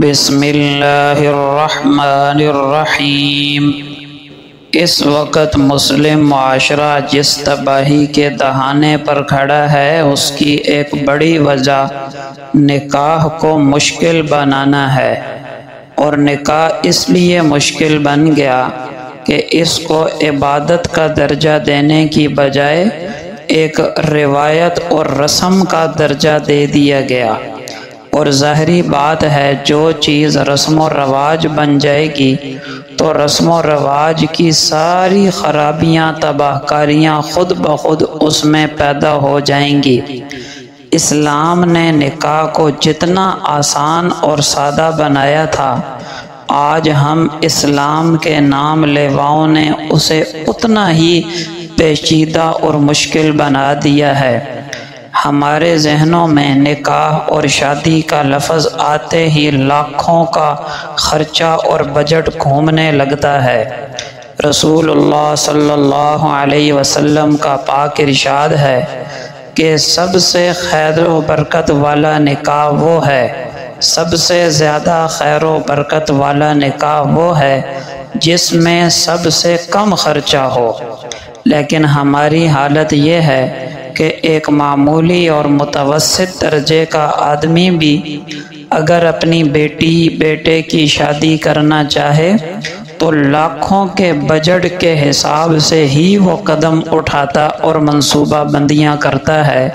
بسم اللہ الرحمن الرحیم۔ اس وقت مسلم معاشرہ جس تباہی کے دہانے پر کھڑا ہے، اس کی ایک بڑی وجہ نکاح کو مشکل بنانا ہے، اور نکاح اس لیے مشکل بن گیا کہ اس کو عبادت کا درجہ دینے کی بجائے ایک روایت اور رسم کا درجہ دے دیا گیا۔ اور ظاہری بات ہے، جو چیز رسم و رواج بن جائے گی تو رسم و رواج کی ساری خرابیاں، تباہ کاریاں خود بخود اس میں پیدا ہو جائیں گی۔ اسلام نے نکاح کو جتنا آسان اور سادہ بنایا تھا، آج ہم اسلام کے نام لیواؤں نے اسے اتنا ہی پیچیدہ اور مشکل بنا دیا ہے۔ ہمارے ذہنوں میں نکاح اور شادی کا لفظ آتے ہی لاکھوں کا خرچہ اور بجٹ گھومنے لگتا ہے۔ رسول اللہ صلی اللہ علیہ وسلم کا پاک ارشاد ہے کہ سب سے خیر و برکت والا نکاح وہ ہے، سب سے زیادہ خیر و برکت والا نکاح وہ ہے جس میں سب سے کم خرچہ ہو۔ لیکن ہماری حالت یہ ہے کہ ایک معمولی اور متوسط درجے کا آدمی بھی اگر اپنی بیٹی بیٹے کی شادی کرنا چاہے تو لاکھوں کے بجٹ کے حساب سے ہی وہ قدم اٹھاتا اور منصوبہ بندیاں کرتا ہے،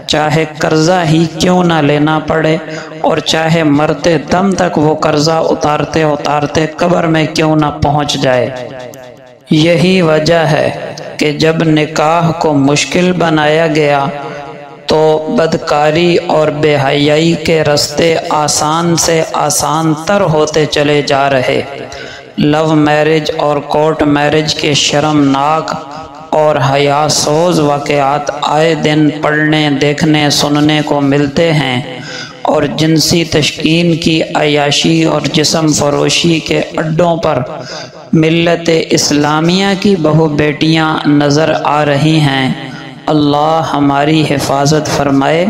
چاہے قرضہ ہی کیوں نہ لینا پڑے، اور چاہے مرتے دم تک وہ قرضہ اتارتے اتارتے قبر میں کیوں نہ پہنچ جائے۔ یہی وجہ ہے کہ جب نکاح کو مشکل بنایا گیا تو بدکاری اور بے حیائی کے رستے آسان سے آسان تر ہوتے چلے جا رہے۔ لو میرج اور کورٹ میرج کے شرمناک اور حیا سوز واقعات آئے دن پڑھنے، دیکھنے، سننے کو ملتے ہیں، اور جنسی تشکین کی عیاشی اور جسم فروشی کے اڈوں پر ملت اسلامیہ کی بہو بیٹیاں نظر آ رہی ہیں۔ اللہ ہماری حفاظت فرمائے۔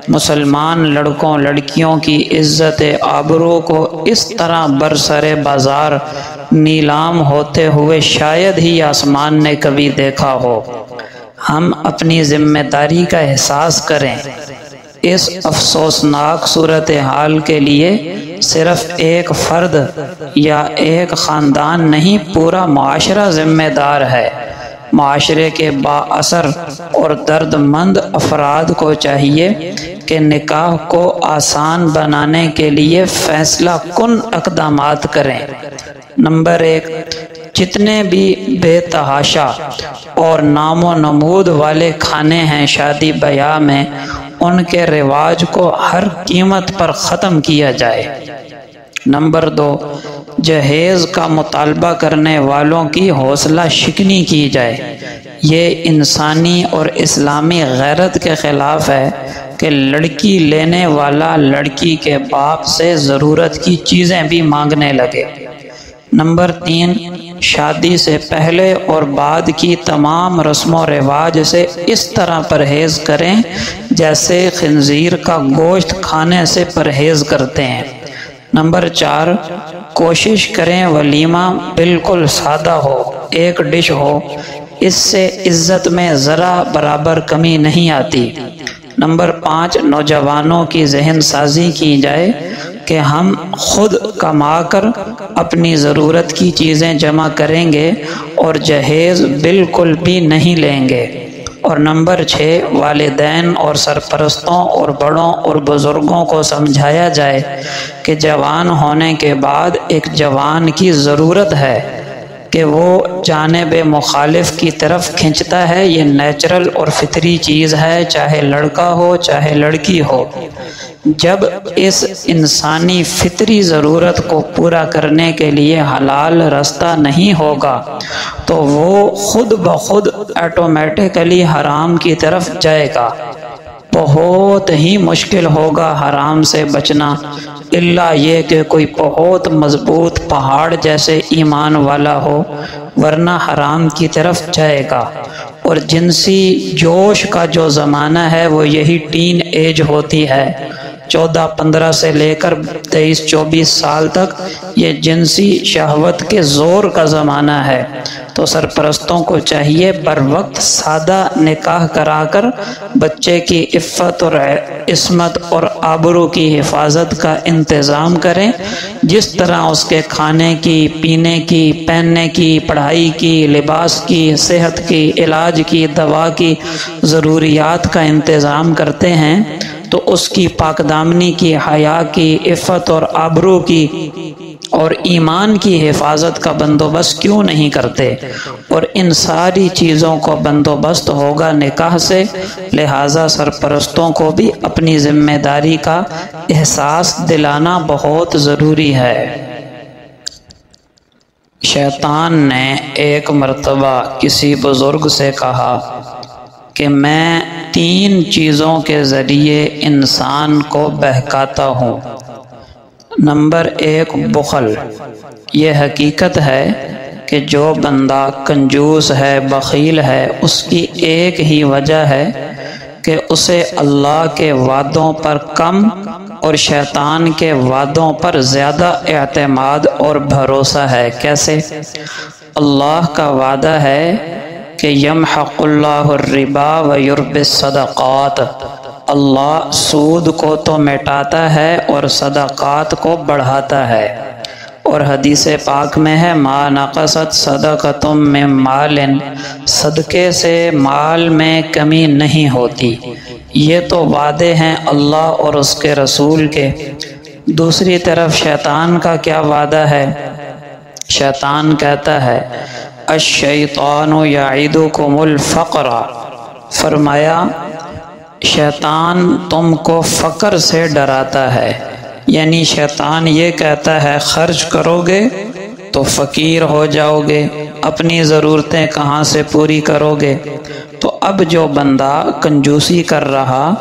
مسلمان لڑکوں لڑکیوں کی عزت آبرو کو اس طرح برسر بازار نیلام ہوتے ہوئے شاید ہی آسمان نے کبھی دیکھا ہو۔ ہم اپنی ذمہ داری کا احساس کریں۔ اس افسوسناک صورتحال کے لیے صرف ایک فرد یا ایک خاندان نہیں، پورا معاشرہ ذمہ دار ہے۔ معاشرے کے با اثر اور درد مند افراد کو چاہیے کہ نکاح کو آسان بنانے کے لیے فیصلہ کن اقدامات کریں۔ نمبر 1، جتنے بھی بے تحاشا اور نام و نمود والے کھانے ہیں شادی بیاہ میں، ان کے رواج کو ہر قیمت پر ختم کیا جائے۔ نمبر 2، جہیز کا مطالبہ کرنے والوں کی حوصلہ شکنی کی جائے۔ یہ انسانی اور اسلامی غیرت کے خلاف ہے کہ لڑکی لینے والا لڑکی کے باپ سے ضرورت کی چیزیں بھی مانگنے لگے۔ نمبر 3، شادی سے پہلے اور بعد کی تمام رسم و رواج سے اس طرح پرہیز کریں جیسے خنزیر کا گوشت کھانے سے پرہیز کرتے ہیں۔ نمبر 4، کوشش کریں ولیمہ بالکل سادہ ہو، ایک ڈش ہو، اس سے عزت میں ذرا برابر کمی نہیں آتی۔ نمبر 5، نوجوانوں کی ذہن سازی کی جائے کہ ہم خود کما کر اپنی ضرورت کی چیزیں جمع کریں گے اور جہیز بالکل بھی نہیں لیں گے۔ اور نمبر 6، والدین اور سرپرستوں اور بڑوں اور بزرگوں کو سمجھایا جائے کہ جوان ہونے کے بعد ایک جوان کی ضرورت ہے کہ وہ جانب مخالف کی طرف کھنچتا ہے۔ یہ نیچرل اور فطری چیز ہے، چاہے لڑکا ہو چاہے لڑکی ہو۔ جب اس انسانی فطری ضرورت کو پورا کرنے کے لیے حلال رستہ نہیں ہوگا تو وہ خود بخود آٹومیٹکلی حرام کی طرف جائے گا۔ بہت ہی مشکل ہوگا حرام سے بچنا، الا یہ کہ کوئی بہت مضبوط پہاڑ جیسے ایمان والا ہو، ورنہ حرام کی طرف جائے گا۔ اور جنسی جوش کا جو زمانہ ہے وہ یہی ٹین ایج ہوتی ہے۔ 14-15 سے لے کر 23-24 سال تک یہ جنسی شہوت کے زور کا زمانہ ہے، تو سرپرستوں کو چاہیے بر وقت سادہ نکاح کرا کر بچے کی عفت اور عصمت اور آبرو کی حفاظت کا انتظام کریں، جس طرح اس کے کھانے کی، پینے کی، پہننے کی، پڑھائی کی، لباس کی، صحت کی، علاج کی، دوا کی ضروریات کا انتظام کرتے ہیں، تو اس کی پاک دامنی کی، حیا کی، عفت اور آبرو کی اور ایمان کی حفاظت کا بندوبست کیوں نہیں کرتے؟ اور ان ساری چیزوں کو بندوبست ہوگا نکاح سے، لہٰذا سرپرستوں کو بھی اپنی ذمہ داری کا احساس دلانا بہت ضروری ہے۔ شیطان نے ایک مرتبہ کسی بزرگ سے کہا کہ میں 3 چیزوں کے ذریعے انسان کو بہکاتا ہوں۔ نمبر 1 بخل۔ یہ حقیقت ہے کہ جو بندہ کنجوس ہے، بخیل ہے، اس کی ایک ہی وجہ ہے کہ اسے اللہ کے وعدوں پر کم اور شیطان کے وعدوں پر زیادہ اعتماد اور بھروسہ ہے۔ کیسے؟ اللہ کا وعدہ ہے کہ یمحق اللہ الربا ویربی الصدقات، اللہ سود کو تو مٹاتا ہے اور صدقات کو بڑھاتا ہے، اور حدیث پاک میں ہے ما نقصت صدقۃ من مال، صدقے سے مال میں کمی نہیں ہوتی۔ یہ تو وعدے ہیں اللہ اور اس کے رسول کے۔ دوسری طرف شیطان کا کیا وعدہ ہے؟ شیطان کہتا ہے الشیطان یعدکم الفقر، فرمایا شیطان تم کو فقر سے ڈراتا ہے، یعنی شیطان یہ کہتا ہے خرچ کرو گے تو فقیر ہو جاؤ گے، اپنی ضرورتیں کہاں سے پوری کرو گے؟ تو اب جو بندہ کنجوسی کر رہا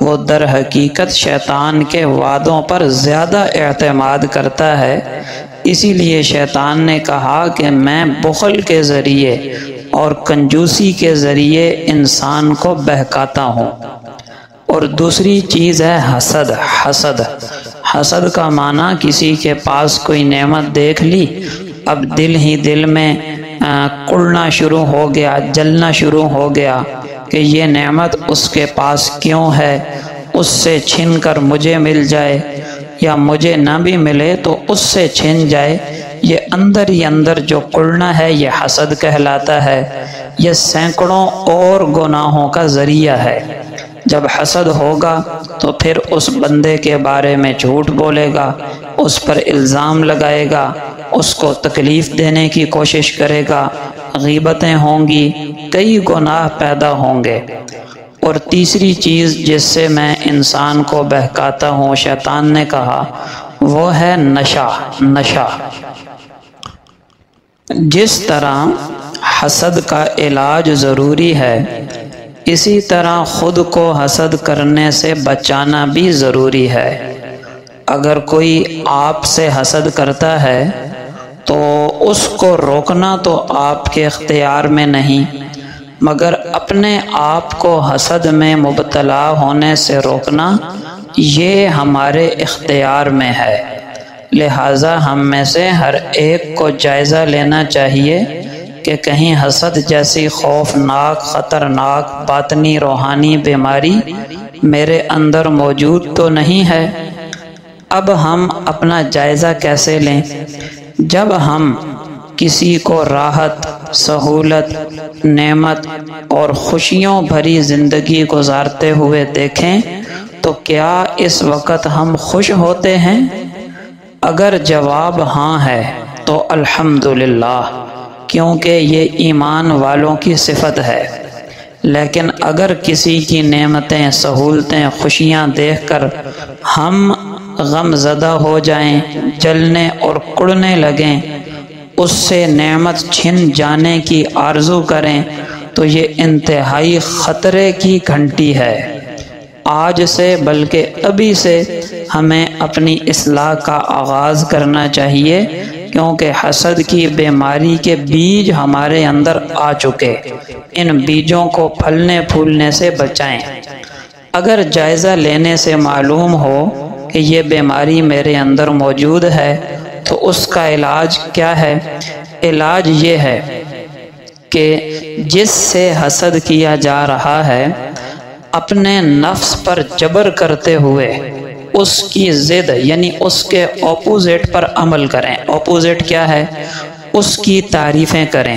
وہ در حقیقت شیطان کے وعدوں پر زیادہ اعتماد کرتا ہے، اسی لیے شیطان نے کہا کہ میں بخل کے ذریعے اور کنجوسی کے ذریعے انسان کو بہکاتا ہوں۔ اور دوسری چیز ہے حسد۔ حسد کا معنی کسی کے پاس کوئی نعمت دیکھ لی، اب دل ہی دل میں کڑنا شروع ہو گیا، جلنا شروع ہو گیا کہ یہ نعمت اس کے پاس کیوں ہے، اس سے چھن کر مجھے مل جائے، یا مجھے نہ بھی ملے تو اس سے چھن جائے۔ یہ اندر ہی اندر جو کڑنا ہے یہ حسد کہلاتا ہے۔ یہ سینکڑوں اور گناہوں کا ذریعہ ہے۔ جب حسد ہوگا تو پھر اس بندے کے بارے میں جھوٹ بولے گا، اس پر الزام لگائے گا، اس کو تکلیف دینے کی کوشش کرے گا، غیبتیں ہوں گی، کئی گناہ پیدا ہوں گے۔ اور تیسری چیز جس سے میں انسان کو بہکاتا ہوں، شیطان نے کہا، وہ ہے نشہ۔ جس طرح حسد کا علاج ضروری ہے، اسی طرح خود کو حسد کرنے سے بچانا بھی ضروری ہے۔ اگر کوئی آپ سے حسد کرتا ہے تو اس کو روکنا تو آپ کے اختیار میں نہیں، مگر اپنے آپ کو حسد میں مبتلا ہونے سے روکنا یہ ہمارے اختیار میں ہے۔ لہٰذا ہم میں سے ہر ایک کو جائزہ لینا چاہیے کہ کہیں حسد جیسی خوفناک، خطرناک باطنی روحانی بیماری میرے اندر موجود تو نہیں ہے۔ اب ہم اپنا جائزہ کیسے لیں؟ جب ہم کسی کو راحت، سہولت، نعمت اور خوشیوں بھری زندگی گزارتے ہوئے دیکھیں تو کیا اس وقت ہم خوش ہوتے ہیں؟ اگر جواب ہاں ہے تو الحمدللہ، کیونکہ یہ ایمان والوں کی صفت ہے۔ لیکن اگر کسی کی نعمتیں، سہولتیں، خوشیاں دیکھ کر ہم غم زدہ ہو جائیں، جلنے اور کڑنے لگیں، اس سے نعمت چھن جانے کی آرزو کریں، تو یہ انتہائی خطرے کی گھنٹی ہے۔ آج سے بلکہ ابھی سے ہمیں اپنی اصلاح کا آغاز کرنا چاہیے، کیونکہ حسد کی بیماری کے بیج ہمارے اندر آ چکے۔ ان بیجوں کو پھلنے پھولنے سے بچائیں۔ اگر جائزہ لینے سے معلوم ہو کہ یہ بیماری میرے اندر موجود ہے تو اس کا علاج کیا ہے؟ علاج یہ ہے کہ جس سے حسد کیا جا رہا ہے اپنے نفس پر جبر کرتے ہوئے اس کی ضد یعنی اس کے اپوزٹ پر عمل کریں۔ اپوزٹ کیا ہے؟ اس کی تعریفیں کریں،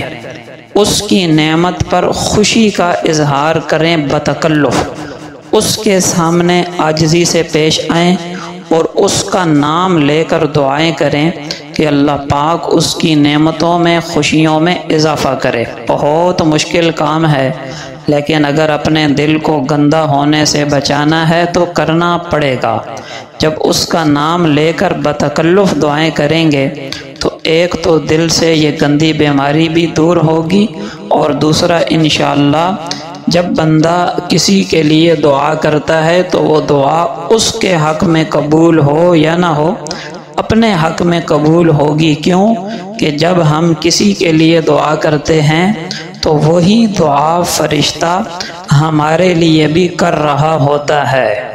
اس کی نعمت پر خوشی کا اظہار کریں بتکلف، اس کے سامنے عاجزی سے پیش آئیں اور اس کا نام لے کر دعائیں کریں کہ اللہ پاک اس کی نعمتوں میں خوشیوں میں اضافہ کرے۔ بہت مشکل کام ہے، لیکن اگر اپنے دل کو گندا ہونے سے بچانا ہے تو کرنا پڑے گا۔ جب اس کا نام لے کر بتکلف دعائیں کریں گے تو ایک تو دل سے یہ گندی بیماری بھی دور ہوگی، اور دوسرا انشاءاللہ جب بندہ کسی کے لیے دعا کرتا ہے تو وہ دعا اس کے حق میں قبول ہو یا نہ ہو، اپنے حق میں قبول ہوگی۔ کیوں کہ جب ہم کسی کے لیے دعا کرتے ہیں تو وہی دعا فرشتہ ہمارے لیے بھی کر رہا ہوتا ہے۔